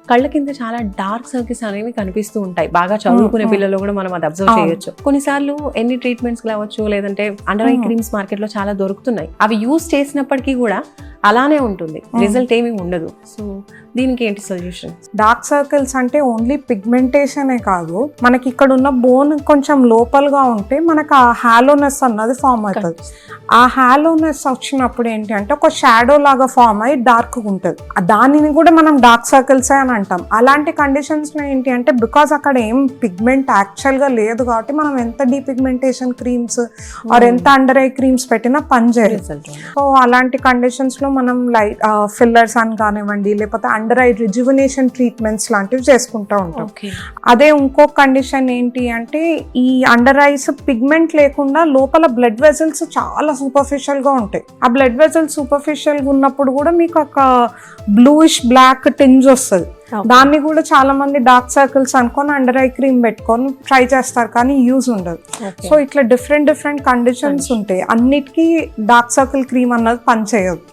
కళ్ళ కింద చాలా డార్క్ సర్కిల్స్ అనేవి కనిపిస్తూ ఉంటాయి. బాగా చదువుకునే పిల్లలు కూడా మనం అది అబ్జర్వ్ చేయొచ్చు. కొన్నిసార్లు ఎన్ని ట్రీట్మెంట్స్ కావచ్చు, లేదంటే అండర్ ఐ క్రీమ్స్ మార్కెట్ లో చాలా దొరుకుతున్నాయి. అవి యూజ్ చేసినప్పటికీ కూడా అలానే ఉంటుంది, రిజల్ట్ ఏమీ ఉండదు. సో దీనికి ఏంటి సొల్యూషన్? డార్క్ సర్కిల్స్ అంటే ఓన్లీ పిగ్మెంటేషనే కాదు, మనకి ఇక్కడ ఉన్న బోన్ కొంచెం లోపలగా ఉంటే మనకు ఆ హాలోనెస్ అన్నది ఫామ్ అవుతుంది. ఆ హాలోనెస్ వచ్చినప్పుడు ఏంటి అంటే ఒక షాడో లాగా ఫామ్ అయ్యి డార్క్ ఉంటుంది. దానిని కూడా మనం డార్క్ సర్కిల్స్ అని అంటాం. అలాంటి కండిషన్స్ లో ఏంటి అంటే బికాస్ అక్కడ ఏం పిగ్మెంట్ యాక్చువల్ గా లేదు కాబట్టి మనం ఎంత డీపిగ్మెంటేషన్ క్రీమ్స్ ఆర్ ఎంత అండర్ ఐ క్రీమ్స్ పెట్టినా పనిచేయదు. సో అలాంటి కండిషన్స్ లో మనం లైట్ ఫిల్లర్స్ అని కానివ్వండి, లేకపోతే అండర్ ఐ రిజువినేషన్ ట్రీట్మెంట్స్ లాంటివి చేసుకుంటూ ఉంటాం. అదే ఇంకో కండిషన్ ఏంటి అంటే ఈ అండర్ ఐస్ పిగ్మెంట్ లేకుండా లోపల బ్లడ్ వెజల్స్ చాలా సూపర్ఫిషియల్ గా ఉంటాయి. ఆ బ్లడ్ వెజల్స్ సూపర్ఫిషియల్ గా ఉన్నప్పుడు కూడా మీకు ఒక బ్లూయిష్ బ్లాక్ టింజ్ వస్తుంది. దాన్ని కూడా చాలా మంది డార్క్ సర్కిల్స్ అనుకొని అండర్ ఐ క్రీమ్ పెట్టుకొని ట్రై చేస్తారు, కానీ యూజ్ ఉండదు. సో ఇట్లా డిఫరెంట్ కండిషన్స్ ఉంటాయి. అన్నిటికీ డార్క్ సర్కిల్ క్రీమ్ అన్నది పనిచేయదు.